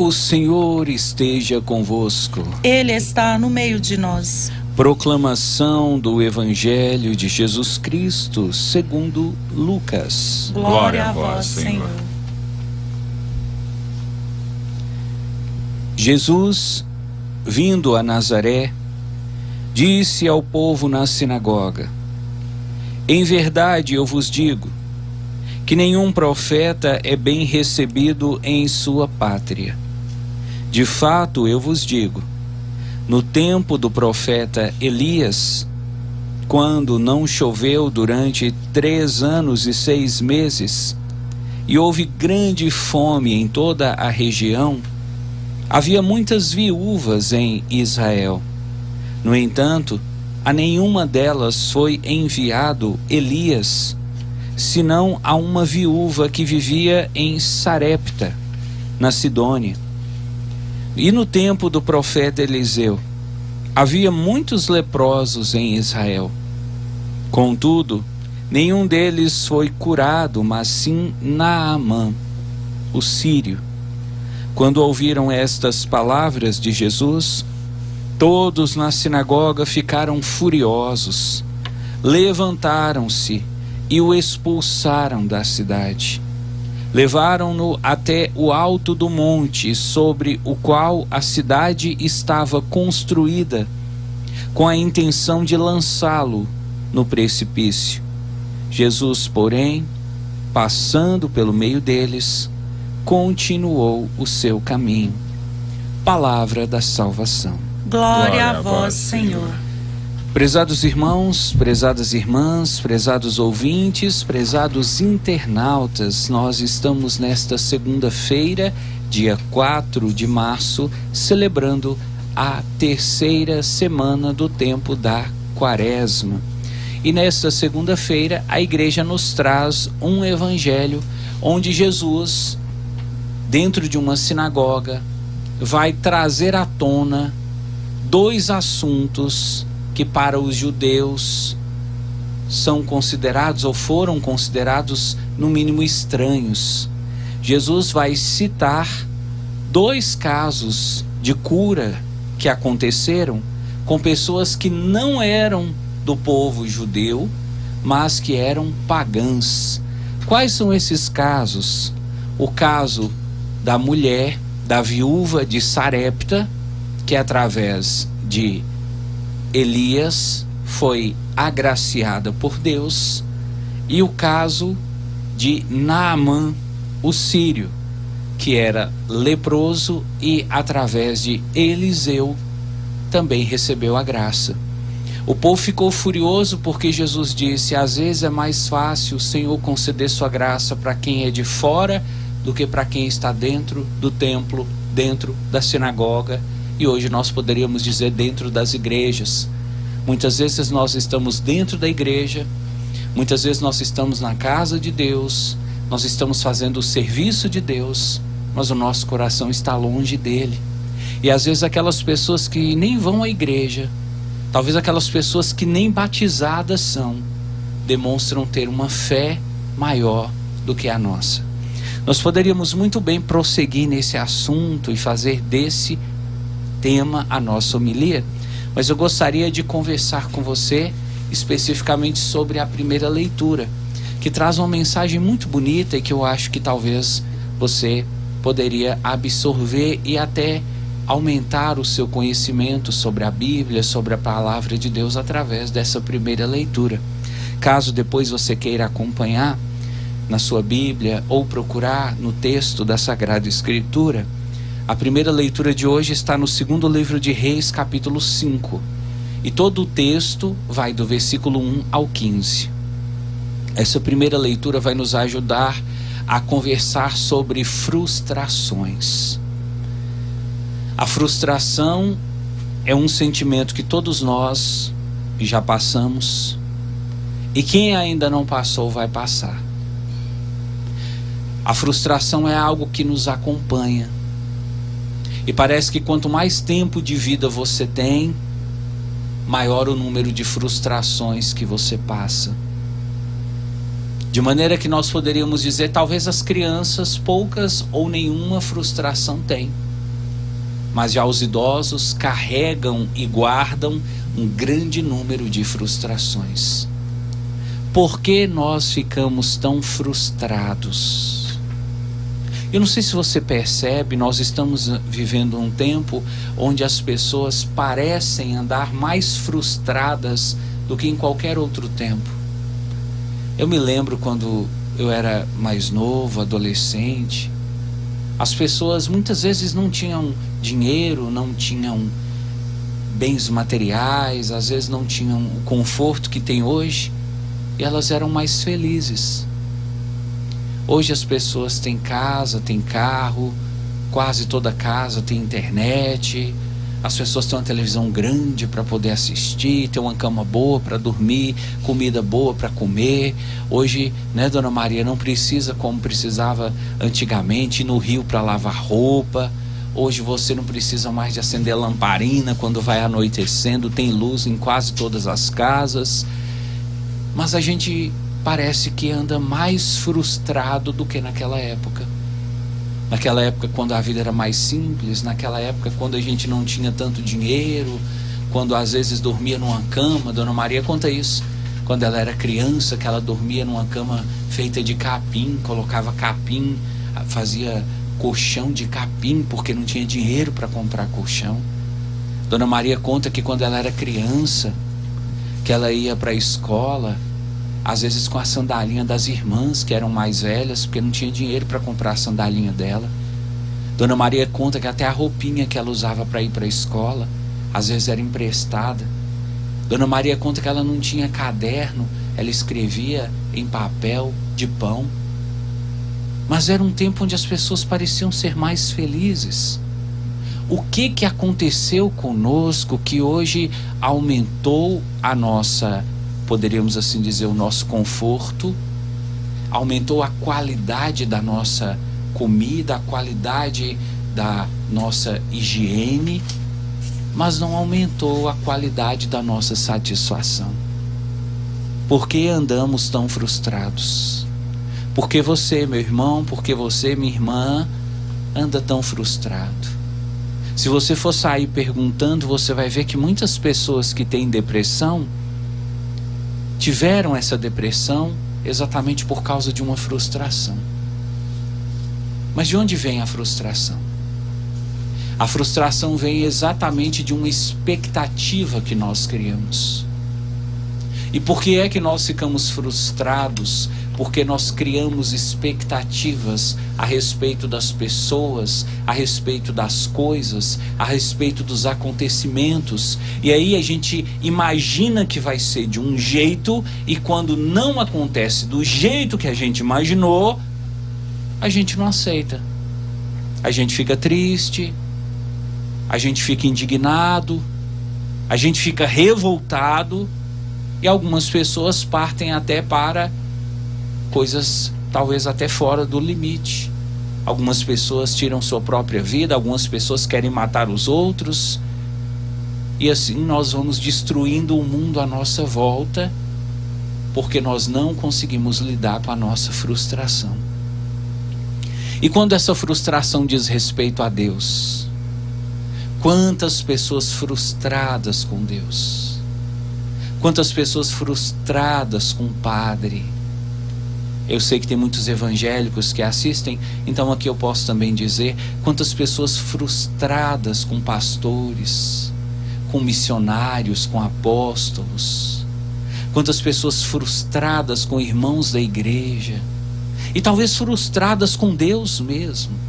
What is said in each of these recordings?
O Senhor esteja convosco. Ele está no meio de nós. Proclamação do Evangelho de Jesus Cristo segundo Lucas. Glória a vós, Senhor. Jesus, vindo a Nazaré, disse ao povo na sinagoga: Em verdade eu vos digo, que nenhum profeta é bem recebido em sua pátria. De fato, eu vos digo, no tempo do profeta Elias, quando não choveu durante 3 anos e 6 meses, e houve grande fome em toda a região, havia muitas viúvas em Israel. No entanto, a nenhuma delas foi enviado Elias, senão a uma viúva que vivia em Sarepta, na Sidônia. E no tempo do profeta Eliseu, havia muitos leprosos em Israel. Contudo, nenhum deles foi curado, mas sim Naamã, o sírio. Quando ouviram estas palavras de Jesus, todos na sinagoga ficaram furiosos, levantaram-se e o expulsaram da cidade. Levaram-no até o alto do monte sobre o qual a cidade estava construída, com a intenção de lançá-lo no precipício. Jesus, porém, passando pelo meio deles, continuou o seu caminho. Palavra da salvação. Glória a vós, Senhor. Prezados irmãos, prezadas irmãs, prezados ouvintes, prezados internautas, nós estamos nesta segunda-feira, dia 4 de março, celebrando a 3ª semana do tempo da Quaresma. E nesta segunda-feira, a igreja nos traz um evangelho onde Jesus, dentro de uma sinagoga, vai trazer à tona 2 assuntos que para os judeus são considerados ou foram considerados no mínimo estranhos. Jesus vai citar 2 casos de cura que aconteceram com pessoas que não eram do povo judeu, mas que eram pagãs. Quais são esses casos? O caso da mulher, da viúva de Sarepta, que através de Elias foi agraciada por Deus, e o caso de Naamã, o sírio, que era leproso e através de Eliseu também recebeu a graça. O povo ficou furioso porque Jesus disse: às vezes é mais fácil o Senhor conceder sua graça para quem é de fora do que para quem está dentro do templo, dentro da sinagoga, e hoje nós poderíamos dizer dentro das igrejas. Muitas vezes nós estamos dentro da igreja, muitas vezes nós estamos na casa de Deus, nós estamos fazendo o serviço de Deus, mas o nosso coração está longe dele. E às vezes aquelas pessoas que nem vão à igreja, talvez aquelas pessoas que nem batizadas são, demonstram ter uma fé maior do que a nossa. Nós poderíamos muito bem prosseguir nesse assunto e fazer desse tema a nossa homilia, mas eu gostaria de conversar com você especificamente sobre a primeira leitura, que traz uma mensagem muito bonita e que eu acho que talvez você poderia absorver e até aumentar o seu conhecimento sobre a Bíblia, sobre a palavra de Deus através dessa primeira leitura. Caso depois você queira acompanhar na sua Bíblia ou procurar no texto da Sagrada Escritura, a primeira leitura de hoje está no 2º livro de Reis, capítulo 5. E todo o texto vai do versículo 1 ao 15. Essa primeira leitura vai nos ajudar a conversar sobre frustrações. A frustração é um sentimento que todos nós já passamos, e quem ainda não passou vai passar. A frustração é algo que nos acompanha. E parece que quanto mais tempo de vida você tem, maior o número de frustrações que você passa. De maneira que nós poderíamos dizer, talvez as crianças poucas ou nenhuma frustração têm. Mas já os idosos carregam e guardam um grande número de frustrações. Por que nós ficamos tão frustrados? Eu não sei se você percebe, nós estamos vivendo um tempo onde as pessoas parecem andar mais frustradas do que em qualquer outro tempo. Eu me lembro quando eu era mais novo, adolescente, as pessoas muitas vezes não tinham dinheiro, não tinham bens materiais, às vezes não tinham o conforto que tem hoje, e elas eram mais felizes. Hoje as pessoas têm casa, têm carro, quase toda casa tem internet, as pessoas têm uma televisão grande para poder assistir, tem uma cama boa para dormir, comida boa para comer. Hoje, né, Dona Maria, não precisa como precisava antigamente ir no rio para lavar roupa. Hoje você não precisa mais de acender lamparina quando vai anoitecendo, tem luz em quase todas as casas. Mas a gente parece que anda mais frustrado do que naquela época. Naquela época, quando a vida era mais simples, naquela época, quando a gente não tinha tanto dinheiro, quando às vezes dormia numa cama. Dona Maria conta isso, quando ela era criança, que ela dormia numa cama feita de capim, colocava capim, fazia colchão de capim, porque não tinha dinheiro para comprar colchão. Dona Maria conta que quando ela era criança, que ela ia para a escola, às vezes com a sandalinha das irmãs que eram mais velhas, porque não tinha dinheiro para comprar a sandalinha dela. Dona Maria conta que até a roupinha que ela usava para ir para a escola, às vezes era emprestada. Dona Maria conta que ela não tinha caderno, ela escrevia em papel de pão. Mas era um tempo onde as pessoas pareciam ser mais felizes. O que aconteceu conosco que hoje aumentou a nossa, poderíamos assim dizer, o nosso conforto, aumentou a qualidade da nossa comida, a qualidade da nossa higiene, mas não aumentou a qualidade da nossa satisfação? Por que andamos tão frustrados? Por que você, meu irmão, por que você, minha irmã, anda tão frustrado? Se você for sair perguntando, você vai ver que muitas pessoas que têm depressão tiveram essa depressão exatamente por causa de uma frustração. Mas de onde vem a frustração? A frustração vem exatamente de uma expectativa que nós criamos. E por que é que nós ficamos frustrados? Porque nós criamos expectativas a respeito das pessoas, a respeito das coisas, a respeito dos acontecimentos. E aí a gente imagina que vai ser de um jeito, e quando não acontece do jeito que a gente imaginou, a gente não aceita. A gente fica triste, a gente fica indignado, a gente fica revoltado, e algumas pessoas partem até para coisas talvez até fora do limite. Algumas pessoas tiram sua própria vida, algumas pessoas querem matar os outros, e assim nós vamos destruindo o mundo à nossa volta, porque nós não conseguimos lidar com a nossa frustração. E quando essa frustração diz respeito a Deus, quantas pessoas frustradas com Deus, quantas pessoas frustradas com o Padre. Eu sei que tem muitos evangélicos que assistem, então aqui eu posso também dizer quantas pessoas frustradas com pastores, com missionários, com apóstolos, quantas pessoas frustradas com irmãos da igreja, e talvez frustradas com Deus mesmo.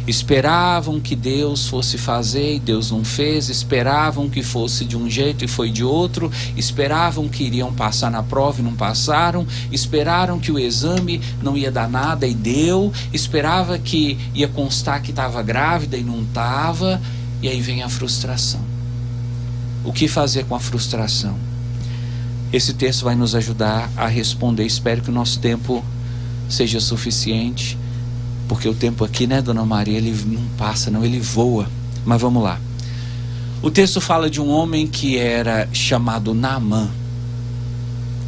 Esperavam que Deus fosse fazer e Deus não fez, esperavam que fosse de um jeito e foi de outro, esperavam que iriam passar na prova e não passaram, esperaram que o exame não ia dar nada e deu, esperava que ia constar que estava grávida e não estava, e aí vem a frustração. O que fazer com a frustração? Esse texto vai nos ajudar a responder. Espero que o nosso tempo seja suficiente, porque o tempo aqui, né, Dona Maria, ele não passa não, ele voa. Mas vamos lá. O texto fala de um homem que era chamado Naamã.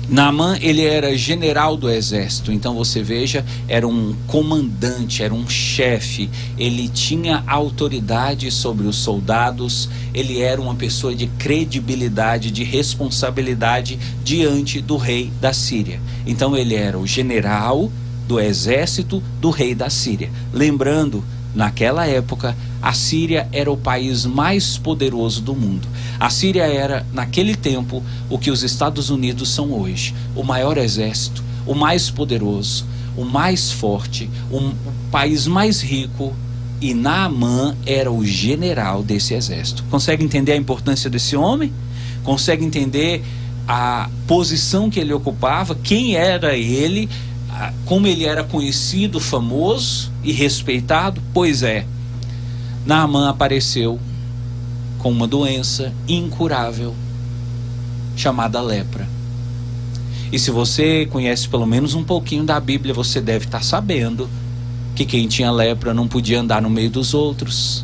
Naamã, ele era general do exército, então você veja, era um comandante, era um chefe, ele tinha autoridade sobre os soldados, ele era uma pessoa de credibilidade, de responsabilidade diante do rei da Síria. Então ele era o general do exército do rei da Síria. Lembrando, naquela época, a Síria era o país mais poderoso do mundo. A Síria era, naquele tempo, o que os Estados Unidos são hoje. O maior exército, o mais poderoso, o mais forte, o país mais rico. E Naamã era o general desse exército. Consegue entender a importância desse homem? Consegue entender a posição que ele ocupava? Quem era ele? Como ele era conhecido, famoso e respeitado? Pois é, Naamã apareceu com uma doença incurável chamada lepra. E se você conhece pelo menos um pouquinho da Bíblia, você deve estar sabendo que quem tinha lepra não podia andar no meio dos outros.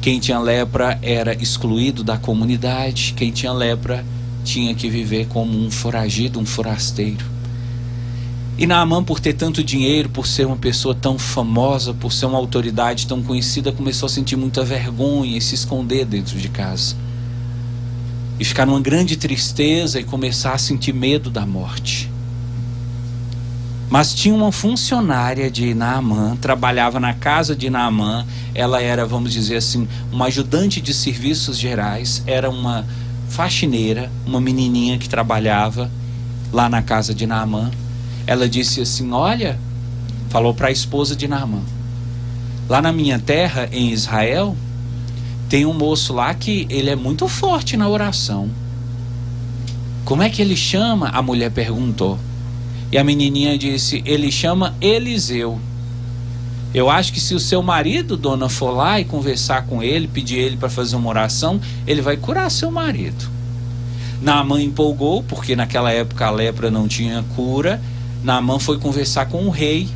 Quem tinha lepra era excluído da comunidade. Quem tinha lepra tinha que viver como um foragido, um forasteiro. E Naamã, por ter tanto dinheiro, por ser uma pessoa tão famosa, por ser uma autoridade tão conhecida, começou a sentir muita vergonha e se esconder dentro de casa. E ficar numa grande tristeza e começar a sentir medo da morte. Mas tinha uma funcionária de Naamã, trabalhava na casa de Naamã. Ela era, vamos dizer assim, uma ajudante de serviços gerais, era uma faxineira, uma menininha que trabalhava lá na casa de Naamã. Ela disse assim, olha, falou para a esposa de Naamã, lá na minha terra, em Israel, tem um moço lá que ele é muito forte na oração. Como é que ele chama? A mulher perguntou. E a menininha disse, ele chama Eliseu. Eu acho que se o seu marido, dona, for lá e conversar com ele, pedir ele para fazer uma oração, ele vai curar seu marido. Naamã empolgou, porque naquela época a lepra não tinha cura. Naamã foi conversar com o rei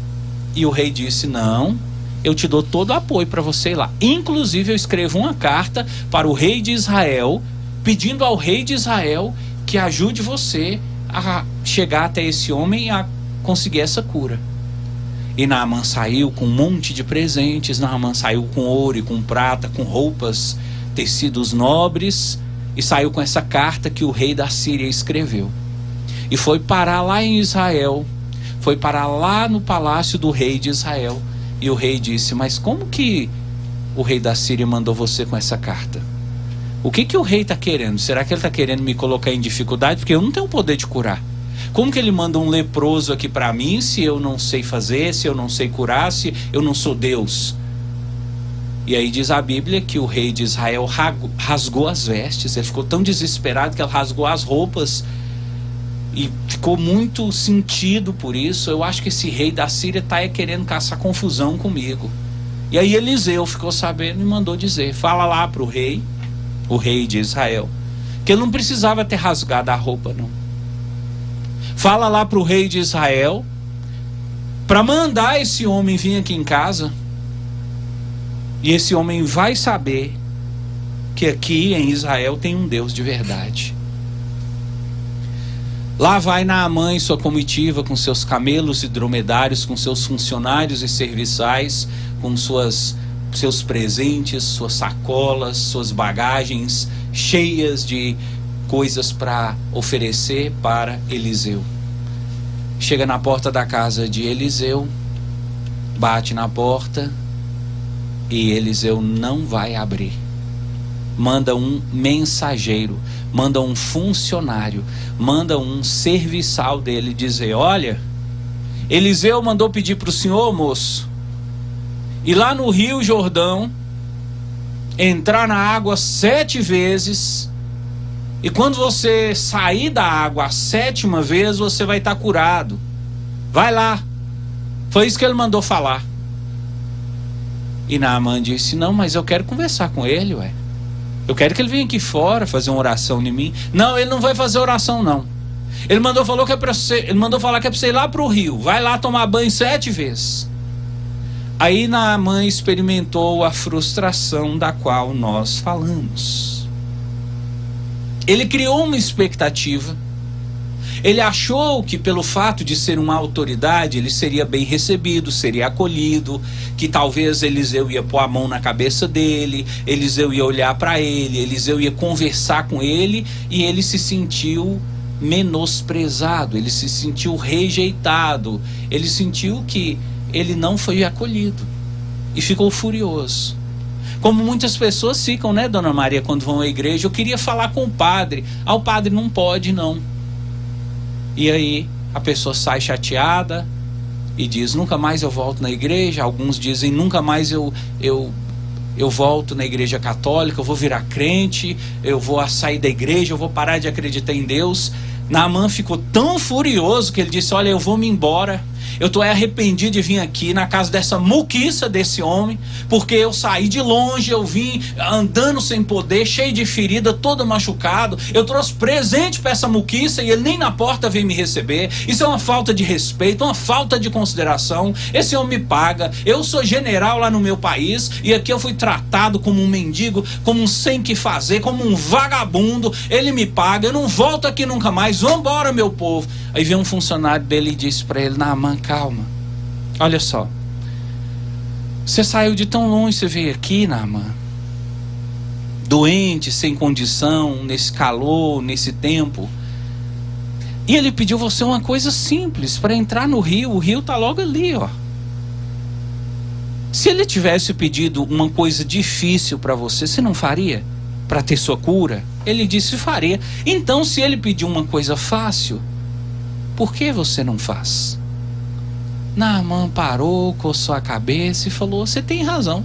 e o rei disse, não, eu te dou todo o apoio para você ir lá. Inclusive eu escrevo uma carta para o rei de Israel, pedindo ao rei de Israel que ajude você a chegar até esse homem e a conseguir essa cura. E Naamã saiu com um monte de presentes. Naamã saiu com ouro e com prata, com roupas, tecidos nobres, e saiu com essa carta que o rei da Síria escreveu. E foi parar lá em Israel, foi parar lá no palácio do rei de Israel. E o rei disse, mas como que o rei da Síria mandou você com essa carta? O que o rei está querendo? Será que ele está querendo me colocar em dificuldade? Porque eu não tenho o poder de curar. Como que ele manda um leproso aqui para mim, se eu não sei fazer, se eu não sei curar, se eu não sou Deus? E aí diz a Bíblia que o rei de Israel rasgou as vestes. Ele ficou tão desesperado que ele rasgou as roupas e ficou muito sentido por isso. Eu acho que esse rei da Síria está querendo caçar confusão comigo. E aí Eliseu ficou sabendo e mandou dizer, fala lá para o rei de Israel, que ele não precisava ter rasgado a roupa, não. Fala lá para o rei de Israel para mandar esse homem vir aqui em casa, e esse homem vai saber que aqui em Israel tem um Deus de verdade. Lá vai Naamã e sua comitiva, com seus camelos e dromedários, com seus funcionários e serviçais, com seus presentes, suas sacolas, suas bagagens cheias de coisas para oferecer para Eliseu. Chega na porta da casa de Eliseu, bate na porta e Eliseu não vai abrir. Manda um mensageiro, manda um funcionário, manda um serviçal dele dizer, olha, Eliseu mandou pedir para o senhor, moço, ir lá no Rio Jordão, entrar na água 7 vezes, e quando você sair da água a 7ª vez, você vai estar curado. Vai lá. Foi isso que ele mandou falar. E Naamã disse, não, mas eu quero conversar com ele, ué. Eu quero que ele venha aqui fora fazer uma oração em mim. Não, ele não vai fazer oração, não. Ele mandou falar que é para você ir lá para o rio. Vai lá tomar banho 7 vezes. Aí Naamã experimentou a frustração da qual nós falamos. Ele criou uma expectativa, Ele achou que pelo fato de ser uma autoridade, ele seria bem recebido, seria acolhido, que talvez Eliseu ia pôr a mão na cabeça dele, Eliseu ia olhar para ele, Eliseu ia conversar com ele, e ele se sentiu menosprezado, ele se sentiu rejeitado, ele sentiu que ele não foi acolhido e ficou furioso. Como muitas pessoas ficam, né, Dona Maria, quando vão à igreja? Eu queria falar com o padre. O padre não pode, não. E aí a pessoa sai chateada e diz: nunca mais eu volto na igreja. Alguns dizem: nunca mais eu volto na igreja católica, eu vou virar crente, eu vou sair da igreja, eu vou parar de acreditar em Deus. Naamã ficou tão furioso que ele disse: olha, eu vou me embora. Eu estou arrependido de vir aqui na casa dessa muquiça desse homem, porque eu saí de longe, eu vim andando sem poder, cheio de ferida, todo machucado. Eu trouxe presente para essa muquiça e ele nem na porta veio me receber. Isso é uma falta de respeito, uma falta de consideração. Esse homem me paga. Eu sou general lá no meu país e aqui eu fui tratado como um mendigo, como um sem que fazer, como um vagabundo. Ele me paga, eu não volto aqui nunca mais. Vambora, meu povo. Aí veio um funcionário dele e disse para ele: Naamã, calma, olha só, você saiu de tão longe, você veio aqui, Naamã, doente, sem condição, nesse calor, nesse tempo, e ele pediu você uma coisa simples, para entrar no rio. O rio está logo ali, ó. Se ele tivesse pedido uma coisa difícil para você, você não faria? Para ter sua cura? Ele disse: faria. Então, se ele pediu uma coisa fácil, por que você não faz? Naamã parou, coçou a cabeça e falou: você tem razão.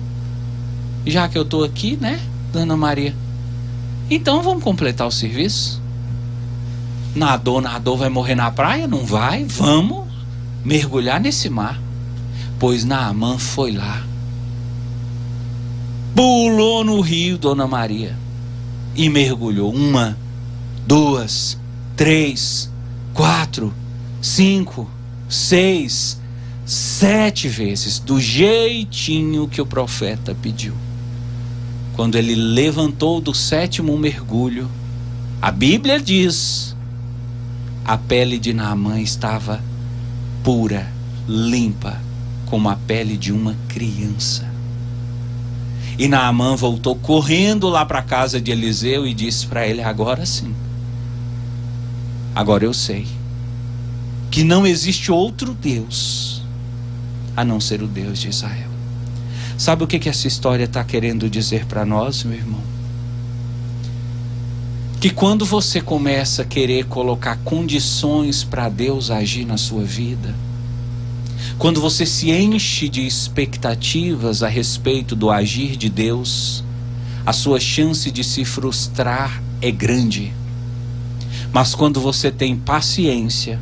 Já que eu estou aqui, né, Dona Maria? Então vamos completar o serviço. Nadou, vai morrer na praia? Não vai? Vamos mergulhar nesse mar. Pois Naamã foi lá, pulou no rio, Dona Maria, e mergulhou 1, 2, 3, 4, 5, 6, 7 vezes, do jeitinho que o profeta pediu. Quando ele levantou do 7º mergulho, a Bíblia diz: a pele de Naamã estava pura, limpa, como a pele de uma criança. E Naamã voltou correndo lá para a casa de Eliseu e disse para ele: agora sim, agora eu sei que não existe outro Deus a não ser o Deus de Israel. Sabe o que essa história está querendo dizer para nós, meu irmão? Que quando você começa a querer colocar condições para Deus agir na sua vida, quando você se enche de expectativas a respeito do agir de Deus, a sua chance de se frustrar é grande. Mas quando você tem paciência,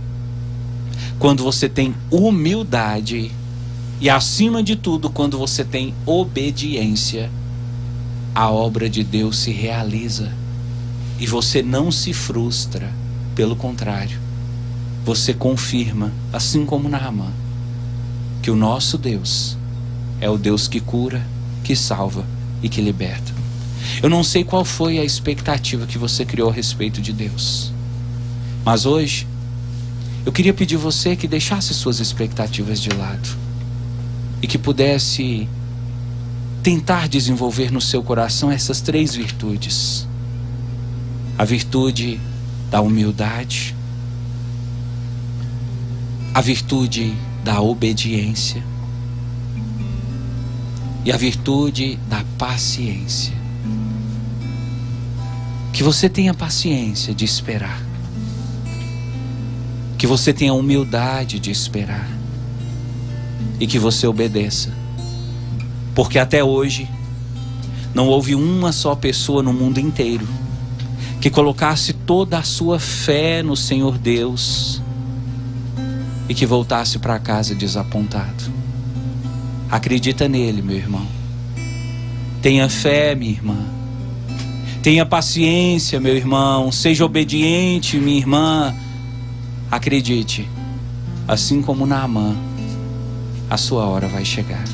quando você tem humildade e, acima de tudo, quando você tem obediência, a obra de Deus se realiza e você não se frustra. Pelo contrário, você confirma, assim como Naamã, que o nosso Deus é o Deus que cura, que salva e que liberta. Eu não sei qual foi a expectativa que você criou a respeito de Deus, mas hoje eu queria pedir você que deixasse suas expectativas de lado e que pudesse tentar desenvolver no seu coração essas 3 virtudes: a virtude da humildade, a virtude da obediência e a virtude da paciência. Que você tenha paciência de esperar, que você tenha humildade de esperar e que você obedeça, porque até hoje não houve uma só pessoa no mundo inteiro que colocasse toda a sua fé no Senhor Deus e que voltasse para casa desapontado. Acredita nele, meu irmão. Tenha fé, minha irmã. Tenha paciência, meu irmão. Seja obediente, minha irmã. Acredite, assim como Naamã, a sua hora vai chegar.